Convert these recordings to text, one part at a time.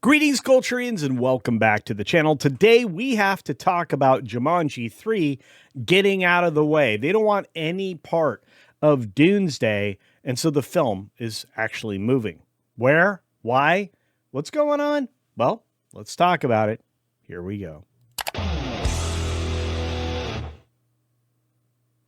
Greetings, Culturians, and welcome back to the channel. Today, we have to talk about Jumanji 3 getting out of the way. They don't want any part of Doomsday, and so the film is actually moving. Where? Why? What's going on? Well, let's talk about it. Here we go.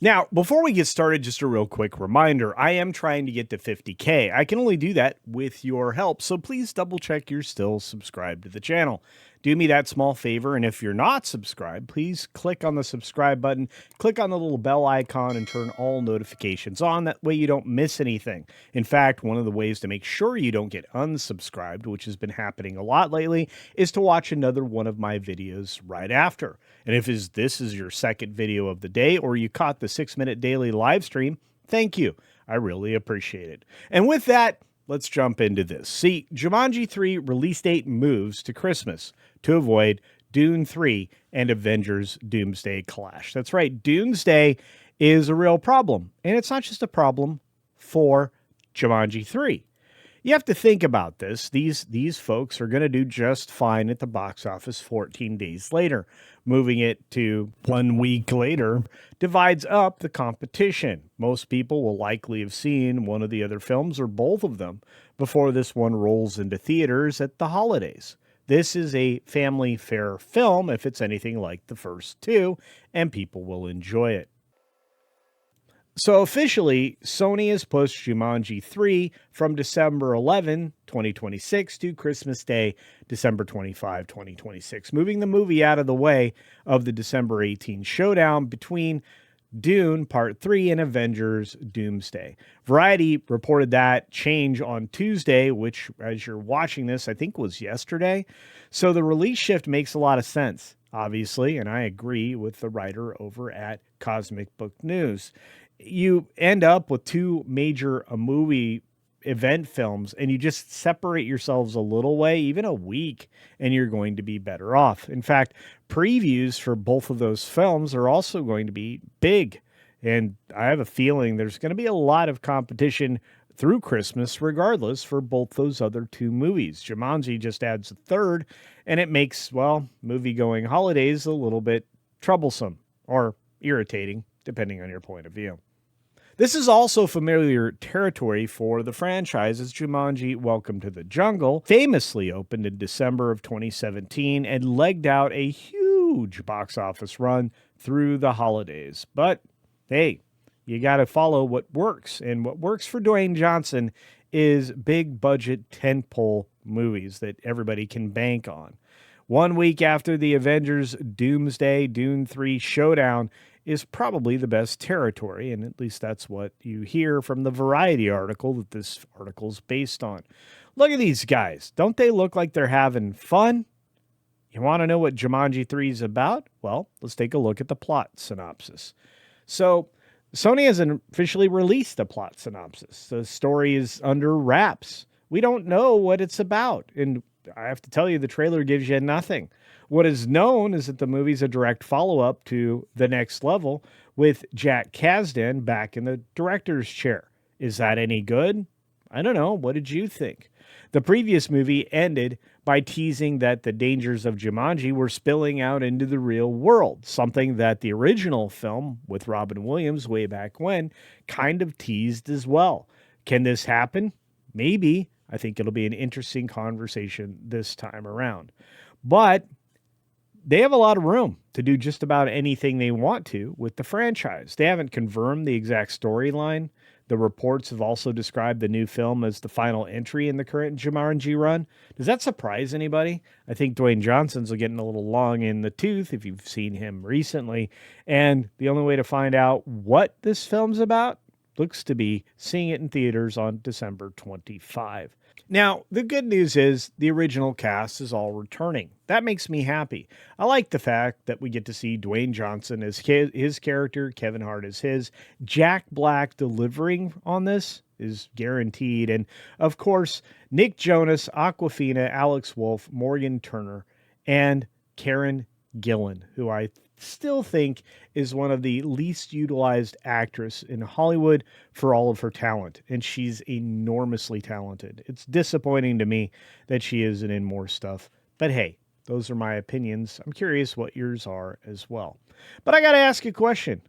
Now, before we get started, just a real quick reminder, I am trying to get to 50K. I can only do that with your help, so please double check you're still subscribed to the channel. Do me that small favor, and if you're not subscribed, please click on the subscribe button, click on the little bell icon, and turn all notifications on. That way you don't miss anything. In fact, one of the ways to make sure you don't get unsubscribed, which has been happening a lot lately, is to watch another one of my videos right after. And if this is your second video of the day, or you caught the 6-minute daily live stream, thank you. I really appreciate it. And with that, let's jump into this. See, Jumanji 3 release date moves to Christmas to avoid Dune 3 and Avengers Doomsday Clash. That's right, Doomsday is a real problem. And it's not just a problem for Jumanji 3. You have to think about this. These folks are going to do just fine at the box office 14 days later. Moving it to 1 week later divides up the competition. Most people will likely have seen one of the other films or both of them before this one rolls into theaters at the holidays. This is a family fare film if it's anything like the first two, and people will enjoy it. So officially, Sony has pushed Jumanji 3 from December 11, 2026 to Christmas Day, December 25, 2026, moving the movie out of the way of the December 18 showdown between Dune Part 3 and Avengers Doomsday. Variety reported that change on Tuesday, which, as you're watching this, I think was yesterday. So the release shift makes a lot of sense, obviously, and I agree with the writer over at Cosmic Book News. You end up with two major movie event films and you just separate yourselves a little way, even a week, and you're going to be better off. In fact, previews for both of those films are also going to be big. And I have a feeling there's going to be a lot of competition through Christmas regardless for both those other two movies. Jumanji just adds a third, and it makes, well, movie-going holidays a little bit troublesome or irritating, depending on your point of view. This is also familiar territory for the franchise, as Jumanji Welcome to the Jungle famously opened in December of 2017 and legged out a huge box office run through the holidays. But hey, you got to follow what works, and what works for Dwayne Johnson is big budget tentpole movies that everybody can bank on. 1 week after the Avengers Doomsday Dune 3 showdown is probably the best territory, and at least that's what you hear from the Variety article that this article is based on. Look at these guys. Don't they look like they're having fun? You want to know what Jumanji 3 is about? Well, let's take a look at the plot synopsis. So, Sony hasn't officially released a plot synopsis. The story is under wraps. We don't know what it's about, and I have to tell you, the trailer gives you nothing. What is known is that the movie's a direct follow-up to The Next Level with Jack Kasdan back in the director's chair. Is that any good? I don't know. What did you think? The previous movie ended by teasing that the dangers of Jumanji were spilling out into the real world, something that the original film with Robin Williams way back when kind of teased as well. Can this happen? Maybe. I think it'll be an interesting conversation this time around. But they have a lot of room to do just about anything they want to with the franchise. They haven't confirmed the exact storyline. The reports have also described the new film as the final entry in the current Jumanji run. Does that surprise anybody? I think Dwayne Johnson's getting a little long in the tooth if you've seen him recently. And the only way to find out what this film's about looks to be seeing it in theaters on December 25. Now, the good news is the original cast is all returning. That makes me happy. I like the fact that we get to see Dwayne Johnson as his character, Kevin Hart as his. Jack Black delivering on this is guaranteed. And, of course, Nick Jonas, Awkwafina, Alex Wolff, Morgan Turner, and Karen Gillen, who I still think is one of the least utilized actors in Hollywood for all of her talent, and she's enormously talented. It's disappointing to me that she isn't in more stuff, but hey, those are my opinions. I'm curious what yours are as well. But I got to ask a question.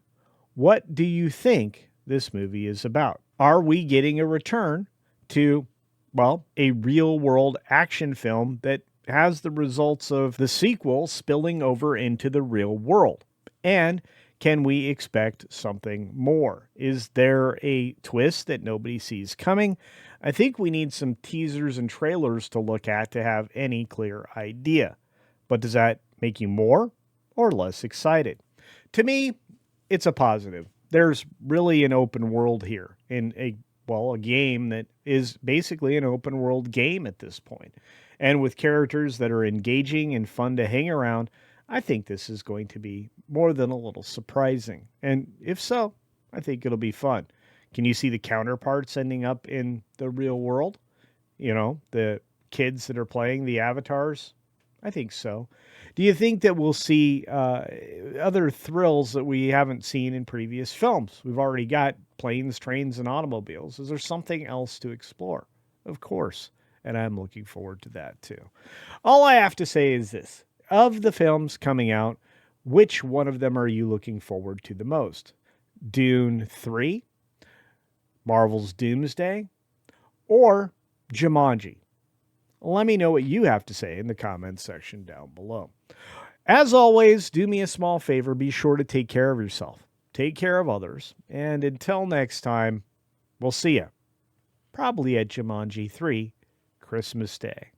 What do you think this movie is about? Are we getting a return to, well, a real world action film that has the results of the sequel spilling over into the real world? And can we expect something more? Is there a twist that nobody sees coming? I think we need some teasers and trailers to look at to have any clear idea. But does that make you more or less excited? To me, it's a positive. There's really an open world here in a game that is basically an open world game at this point. And with characters that are engaging and fun to hang around, I think this is going to be more than a little surprising. And if so, I think it'll be fun. Can you see the counterparts ending up in the real world? You know, the kids that are playing the avatars? I think so. Do you think that we'll see other thrills that we haven't seen in previous films? We've already got planes, trains, and automobiles. Is there something else to explore? Of course. And I'm looking forward to that too. All I have to say is this. Of the films coming out, which one of them are you looking forward to the most? Dune 3, Marvel's Doomsday, or Jumanji? Let me know what you have to say in the comments section down below. As always, do me a small favor. Be sure to take care of yourself. Take care of others. And until next time, we'll see you. Probably at Jumanji 3, Christmas Day.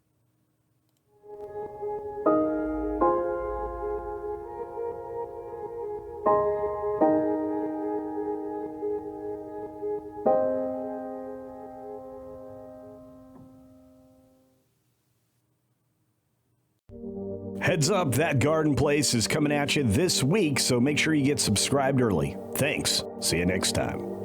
Heads up, That Garden Place is coming at you this week, so make sure you get subscribed early. Thanks. See you next time.